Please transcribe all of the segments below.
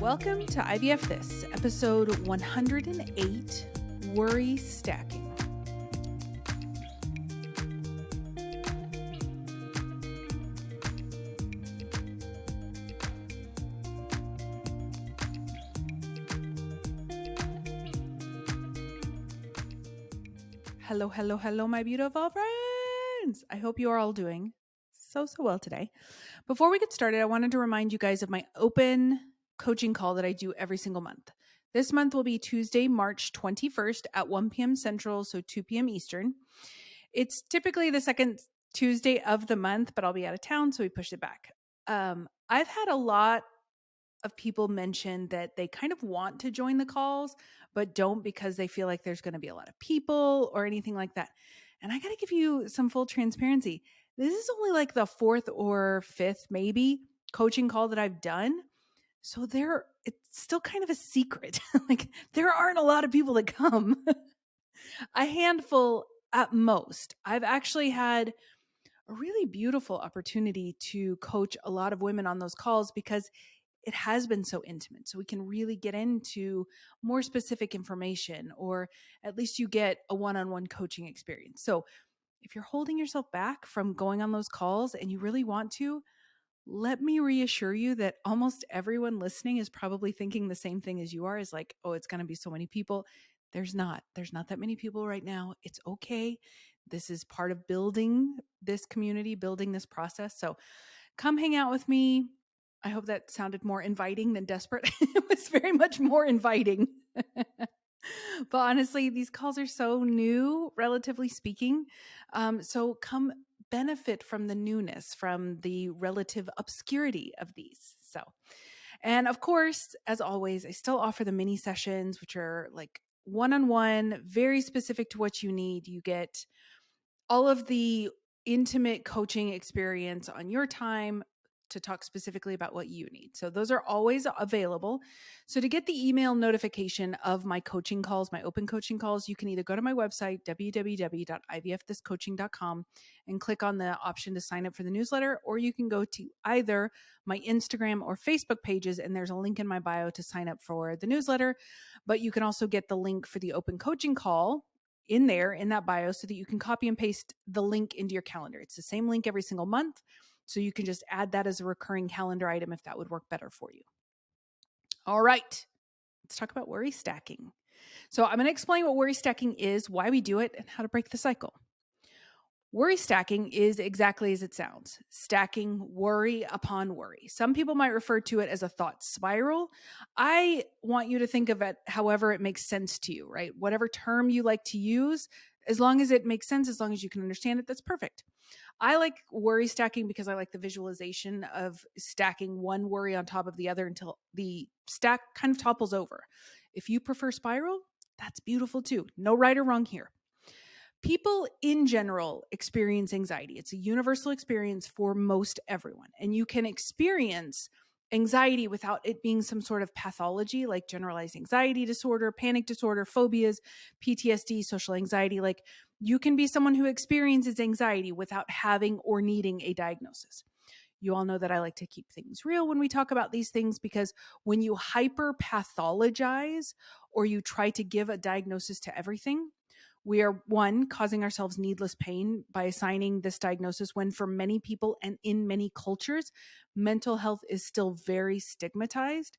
Welcome to IVF This, episode 108, Worry Stacking. Hello, my beautiful friends. I hope you are all doing so well today. Before we get started, I wanted to remind you guys of my open coaching call that I do every single month. This month will be Tuesday, March 21st at 1 p.m. Central, so 2 p.m. Eastern. It's typically the second Tuesday of the month, but I'll be out of town, so we pushed it back. I've had a lot of people mention that they kind of want to join the calls, but don't because they feel like there's going to be a lot of people or anything like that. And I got to give you some full transparency. This is only like the fourth or fifth, maybe, coaching call that I've done. So it's still kind of a secret. Like there aren't a lot of people that come, a handful at most. I've actually had a really beautiful opportunity to coach a lot of women on those calls because it has been so intimate. So we can really get into more specific information, or at least you get a one-on-one coaching experience. So if you're holding yourself back from going on those calls and you really want to, let me reassure you that almost everyone listening is probably thinking the same thing as you are, is like, oh, it's going to be so many people. There's not that many people right now. It's okay. This is part of building this community, building this process. So come hang out with me. I hope that sounded more inviting than desperate. It was very much more inviting. But honestly, these calls are so new, relatively speaking. So come benefit from the newness, from the relative obscurity of these. So, and of course, as always, I still offer the mini sessions, which are like one-on-one, very specific to what you need. You get all of the intimate coaching experience on your time to talk specifically about what you need. So those are always available. So to get the email notification of my coaching calls, my open coaching calls, you can either go to my website, www.ivfthiscoaching.com, and click on the option to sign up for the newsletter, or you can go to either my Instagram or Facebook pages, and there's a link in my bio to sign up for the newsletter. But you can also get the link for the open coaching call in there, in that bio, so that you can copy and paste the link into your calendar. It's the same link every single month. So you can just add that as a recurring calendar item if that would work better for you. All right, let's talk about worry stacking. So I'm going to explain what worry stacking is, why we do it, and how to break the cycle. Worry stacking is exactly as it sounds, stacking worry upon worry. Some people might refer to it as a thought spiral. I want you to think of it however it makes sense to you, right? Whatever term you like to use, as long as it makes sense, as long as you can understand it, that's perfect. I like worry stacking because I like the visualization of stacking one worry on top of the other until the stack kind of topples over. If you prefer spiral, that's beautiful too. No right or wrong here. People in general experience anxiety. It's a universal experience for most everyone. And you can experience anxiety without it being some sort of pathology like generalized anxiety disorder, panic disorder, phobias, PTSD, social anxiety. Like you can be someone who experiences anxiety without having or needing a diagnosis. You all know that I like to keep things real when we talk about these things, because when you hyper pathologize or you try to give a diagnosis to everything, we are, one, causing ourselves needless pain by assigning this diagnosis when for many people and in many cultures, mental health is still very stigmatized.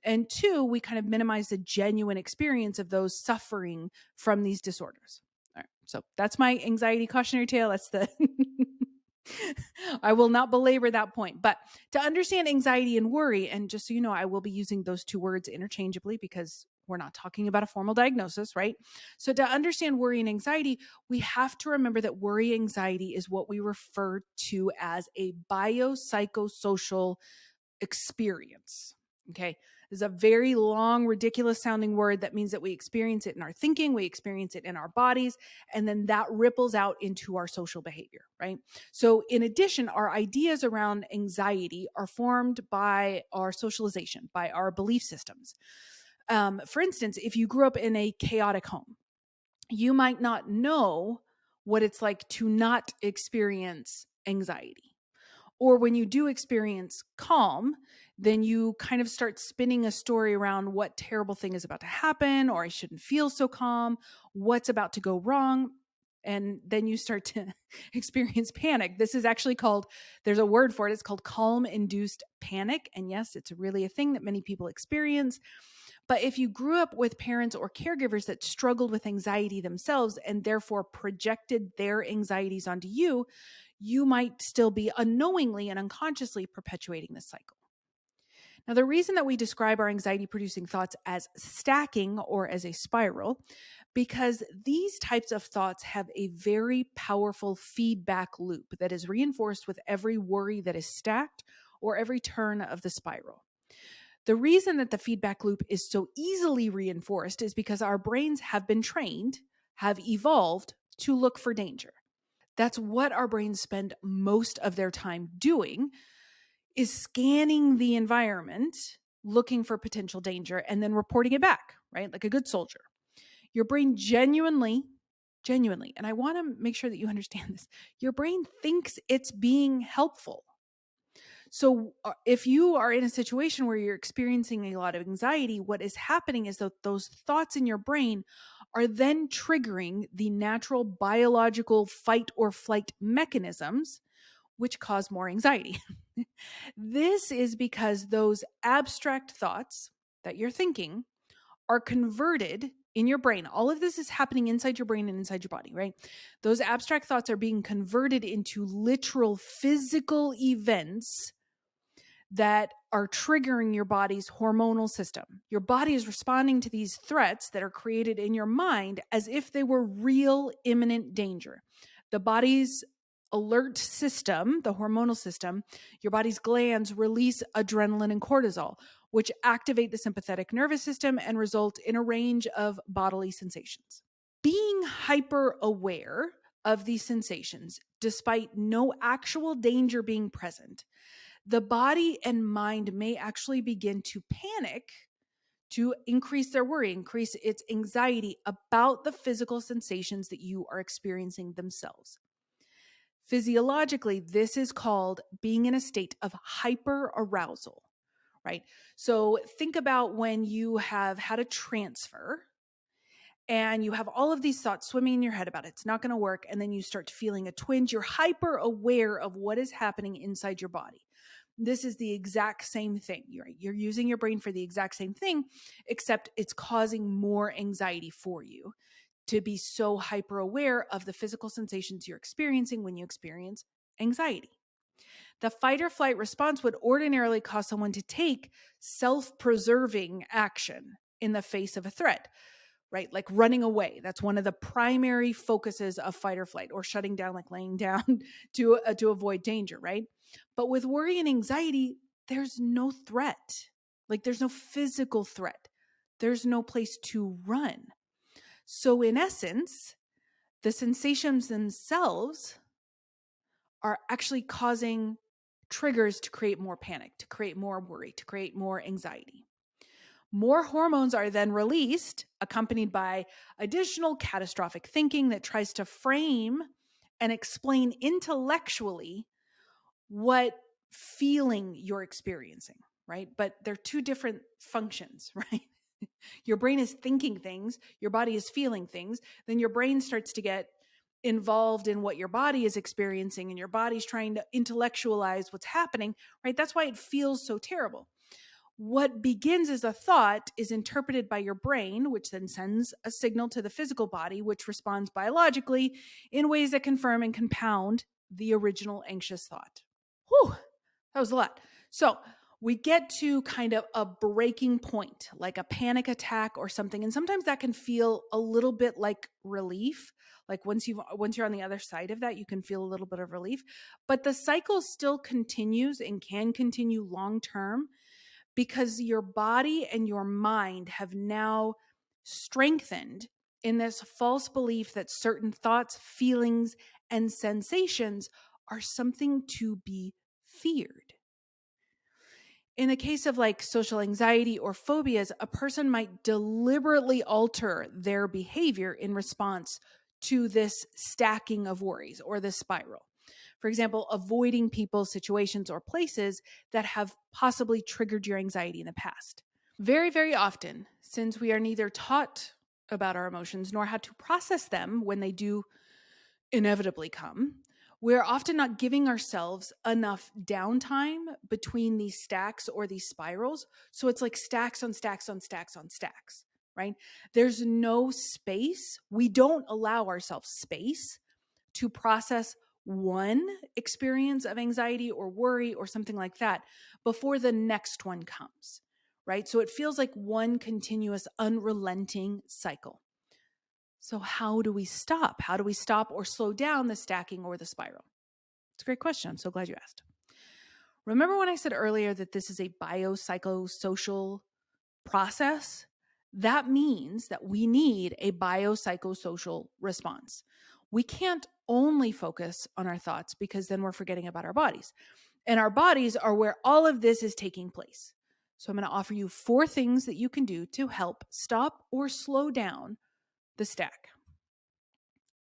And two, we kind of minimize the genuine experience of those suffering from these disorders. All right, so that's my anxiety cautionary tale. That's the I will not belabor that point. But to understand anxiety and worry, and just so you know, I will be using those two words interchangeably because we're not talking about a formal diagnosis, right? So to understand worry and anxiety, we have to remember that worry anxiety is what we refer to as a biopsychosocial experience. Okay. This is a very long, ridiculous sounding word that means that we experience it in our thinking, we experience it in our bodies, and then that ripples out into our social behavior, right? So in addition, our ideas around anxiety are formed by our socialization, by our belief systems. For instance, if you grew up in a chaotic home, you might not know what it's like to not experience anxiety. Or when you do experience calm, then you kind of start spinning a story around what terrible thing is about to happen, or I shouldn't feel so calm, what's about to go wrong. And then you start to experience panic. This is actually called, there's a word for it. It's called calm induced panic. And yes, it's really a thing that many people experience. But if you grew up with parents or caregivers that struggled with anxiety themselves and therefore projected their anxieties onto you, you might still be unknowingly and unconsciously perpetuating this cycle. Now, the reason that we describe our anxiety producing thoughts as stacking or as a spiral, because these types of thoughts have a very powerful feedback loop that is reinforced with every worry that is stacked or every turn of the spiral. The reason that the feedback loop is so easily reinforced is because our brains have been trained, have evolved to look for danger. That's what our brains spend most of their time doing, is scanning the environment, looking for potential danger, and then reporting it back, right? Like a good soldier. Your brain genuinely, and I want to make sure that you understand this, your brain thinks it's being helpful. So if you are in a situation where you're experiencing a lot of anxiety, what is happening is that those thoughts in your brain are then triggering the natural biological fight or flight mechanisms, which cause more anxiety. This is because those abstract thoughts that you're thinking are converted in your brain. All of this is happening inside your brain and inside your body, right? Those abstract thoughts are being converted into literal physical events that are triggering your body's hormonal system. Your body is responding to these threats that are created in your mind as if they were real imminent danger. The body's alert system, the hormonal system, your body's glands release adrenaline and cortisol, which activate the sympathetic nervous system and result in a range of bodily sensations. Being hyper aware of these sensations, despite no actual danger being present, the body and mind may actually begin to panic, to increase their worry, increase its anxiety about the physical sensations that you are experiencing themselves. Physiologically, this is called being in a state of hyperarousal, right? So think about when you have had a transfer and you have all of these thoughts swimming in your head about it. It's not going to work. And then you start feeling a twinge. You're hyper aware of what is happening inside your body. This is the exact same thing. You're using your brain for the exact same thing, except it's causing more anxiety for you to be so hyper aware of the physical sensations you're experiencing when you experience anxiety. The fight or flight response would ordinarily cause someone to take self-preserving action in the face of a threat, right? Like running away. That's one of the primary focuses of fight or flight, or shutting down, like laying down to avoid danger, right? But with worry and anxiety, there's no threat. Like there's no physical threat. There's no place to run. So in essence, the sensations themselves are actually causing triggers to create more panic, to create more worry, to create more anxiety. More hormones are then released, accompanied by additional catastrophic thinking that tries to frame and explain intellectually what feeling you're experiencing, right? But they're two different functions, right? Your brain is thinking things, your body is feeling things, then your brain starts to get involved in what your body is experiencing, and your body's trying to intellectualize what's happening, right? That's why it feels so terrible. What begins as a thought is interpreted by your brain, which then sends a signal to the physical body, which responds biologically in ways that confirm and compound the original anxious thought. Whew, that was a lot. So we get to kind of a breaking point, like a panic attack or something. And sometimes that can feel a little bit like relief. Like once you're on the other side of that, you can feel a little bit of relief. But the cycle still continues and can continue long term, because your body and your mind have now strengthened in this false belief that certain thoughts, feelings, and sensations are something to be feared. In the case of like social anxiety or phobias, a person might deliberately alter their behavior in response to this stacking of worries or this spiral. For example, avoiding people, situations, or places that have possibly triggered your anxiety in the past. Very, very often, since we are neither taught about our emotions nor how to process them when they do inevitably come, we're often not giving ourselves enough downtime between these stacks or these spirals. So it's like stacks on stacks on stacks on stacks, right? There's no space. We don't allow ourselves space to process one experience of anxiety or worry or something like that before the next one comes, right? So it feels like one continuous, unrelenting cycle. So how do we stop? How do we stop or slow down the stacking or the spiral? It's a great question. I'm so glad you asked. Remember when I said earlier that this is a biopsychosocial process? That means that we need a biopsychosocial response. We can't only focus on our thoughts because then we're forgetting about our bodies. And our bodies are where all of this is taking place. So I'm going to offer you 4 things that you can do to help stop or slow down the stack.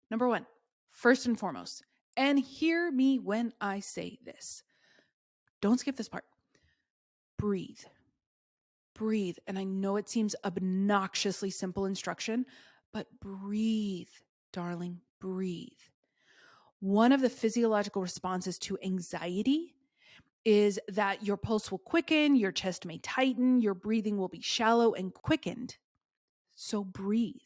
Number 1, first and foremost, and hear me when I say this. Don't skip this part. Breathe. Breathe. And I know it seems obnoxiously simple instruction, but breathe, darling, breathe. One of the physiological responses to anxiety is that your pulse will quicken, your chest may tighten, your breathing will be shallow and quickened. So breathe.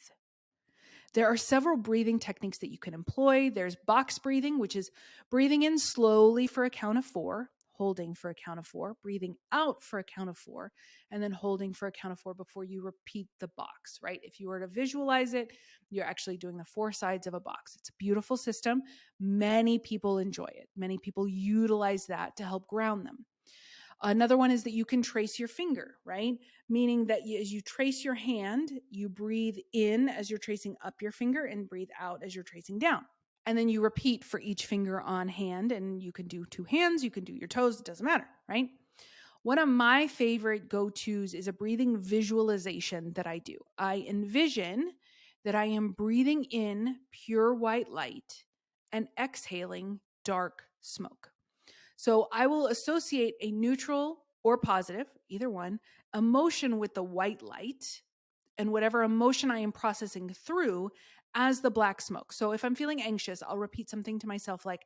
There are several breathing techniques that you can employ. There's box breathing, which is breathing in slowly for a count of 4, holding for a count of 4, breathing out for a count of 4, and then holding for a count of 4 before you repeat the box, right? If you were to visualize it, you're actually doing the 4 sides of a box. It's a beautiful system. Many people enjoy it. Many people utilize that to help ground them. Another one is that you can trace your finger, right? Meaning that as you trace your hand, you breathe in as you're tracing up your finger and breathe out as you're tracing down. And then you repeat for each finger on hand, and you can do 2 hands, you can do your toes, it doesn't matter, right? One of my favorite go-tos is a breathing visualization that I do. I envision that I am breathing in pure white light and exhaling dark smoke. So I will associate a neutral or positive, either one, emotion with the white light and whatever emotion I am processing through as the black smoke. So if I'm feeling anxious, I'll repeat something to myself like,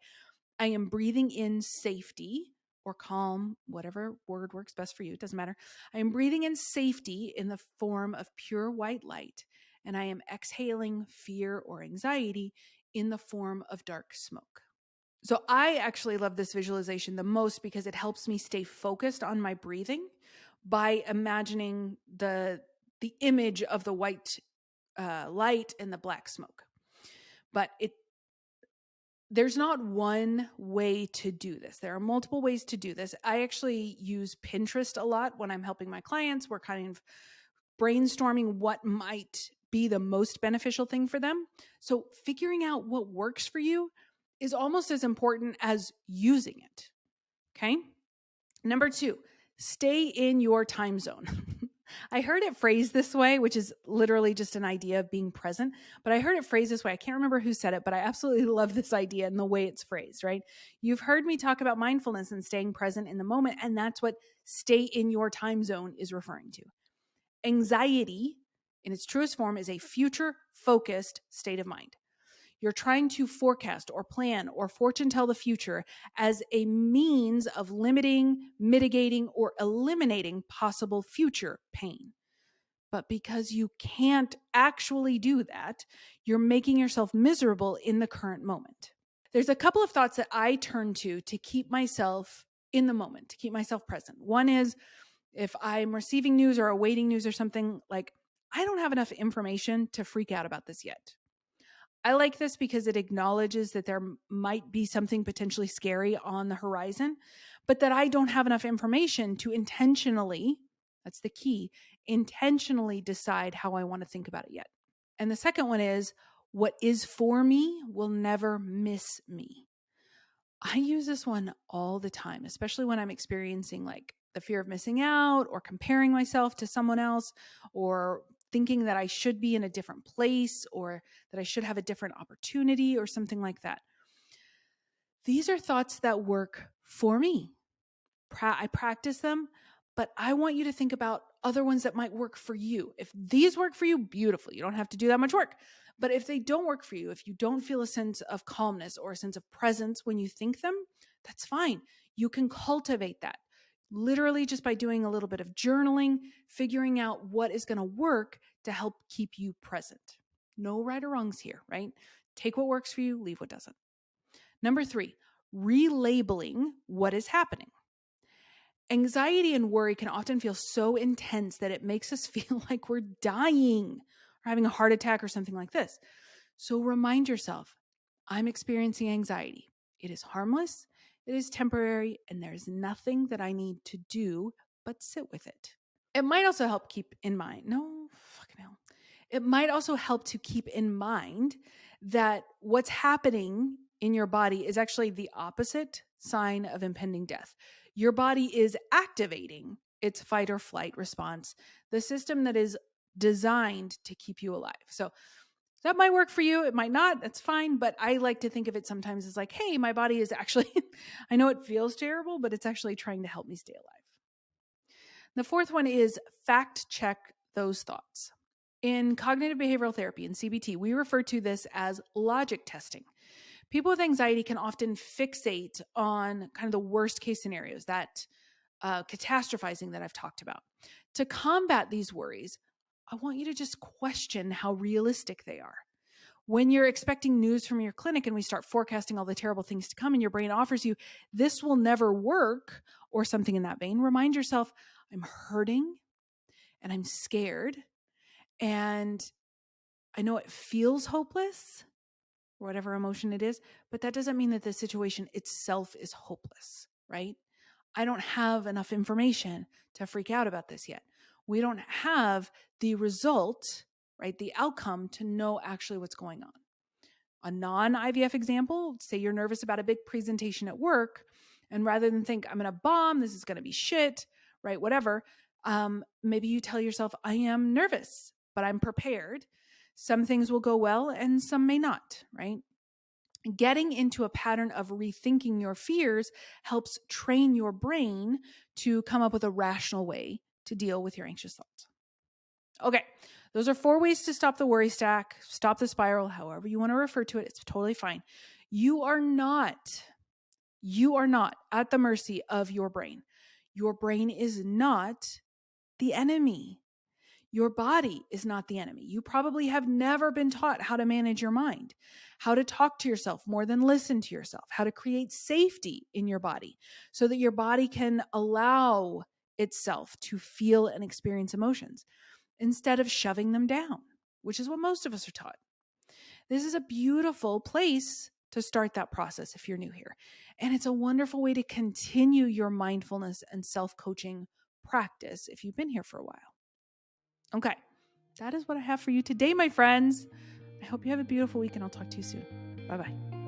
I am breathing in safety or calm, whatever word works best for you. It doesn't matter. I am breathing in safety in the form of pure white light, and I am exhaling fear or anxiety in the form of dark smoke. So I actually love this visualization the most because it helps me stay focused on my breathing by imagining the image of the white light and the black smoke. But there's not one way to do this. There are multiple ways to do this. I actually use Pinterest a lot when I'm helping my clients. We're kind of brainstorming what might be the most beneficial thing for them. So figuring out what works for you is almost as important as using it. Okay. Number 2, stay in your time zone. I heard it phrased this way, which is literally just an idea of being present, but I heard it phrased this way. I can't remember who said it, but I absolutely love this idea and the way it's phrased, right? You've heard me talk about mindfulness and staying present in the moment, and that's what stay in your time zone is referring to. Anxiety, in its truest form, is a future-focused state of mind. You're trying to forecast or plan or fortune tell the future as a means of limiting, mitigating, or eliminating possible future pain. But because you can't actually do that, you're making yourself miserable in the current moment. There's a couple of thoughts that I turn to keep myself in the moment, to keep myself present. One is if I'm receiving news or awaiting news or something, like, I don't have enough information to freak out about this yet. I like this because it acknowledges that there might be something potentially scary on the horizon, but that I don't have enough information to intentionally, that's the key, intentionally decide how I want to think about it yet. And the second one is, what is for me will never miss me. I use this one all the time, especially when I'm experiencing like the fear of missing out or comparing myself to someone else or thinking that I should be in a different place or that I should have a different opportunity or something like that. These are thoughts that work for me. I practice them, but I want you to think about other ones that might work for you. If these work for you, beautiful. You don't have to do that much work. But if they don't work for you, if you don't feel a sense of calmness or a sense of presence when you think them, that's fine. You can cultivate that literally just by doing a little bit of journaling, figuring out what is going to work to help keep you present. No right or wrongs here, right? Take what works for you, leave what doesn't. Number 3, relabeling what is happening. Anxiety and worry can often feel so intense that it makes us feel like we're dying or having a heart attack or something like this. So remind yourself, I'm experiencing anxiety. It is harmless, it is temporary, and there's nothing that I need to do but sit with it. It might also help keep in mind, It might also help to keep in mind that what's happening in your body is actually the opposite sign of impending death. Your body is activating its fight or flight response, the system that is designed to keep you alive. So that might work for you. It might not. That's fine. But I like to think of it sometimes as like, hey, my body is actually, I know it feels terrible, but it's actually trying to help me stay alive. The fourth one is fact check those thoughts. In cognitive behavioral therapy, in CBT, we refer to this as logic testing. People with anxiety can often fixate on kind of the worst case scenarios, that catastrophizing that I've talked about. To combat these worries, I want you to just question how realistic they are. When you're expecting news from your clinic and we start forecasting all the terrible things to come and your brain offers you, this will never work, or something in that vein, remind yourself, I'm hurting and I'm scared and I know it feels hopeless, whatever emotion it is, but that doesn't mean that the situation itself is hopeless, right? I don't have enough information to freak out about this yet. We don't have the result, right? The outcome to know actually what's going on. A non-IVF example, say you're nervous about a big presentation at work, and rather than think, I'm going to bomb, this is going to be shit, right? Whatever. Maybe you tell yourself, I am nervous, but I'm prepared. Some things will go well and some may not, right? Getting into a pattern of rethinking your fears helps train your brain to come up with a rational way to deal with your anxious thoughts. Okay, those are 4 ways to stop the worry stack, stop the spiral, however you want to refer to it. It's totally fine. You are not at the mercy of your brain. Your brain is not the enemy. Your body is not the enemy. You probably have never been taught how to manage your mind, how to talk to yourself more than listen to yourself, how to create safety in your body so that your body can allow itself to feel and experience emotions instead of shoving them down, which is what most of us are taught. This is a beautiful place to start that process if you're new here. And it's a wonderful way to continue your mindfulness and self-coaching practice if you've been here for a while. Okay, that is what I have for you today, my friends. I hope you have a beautiful week and I'll talk to you soon. Bye-bye.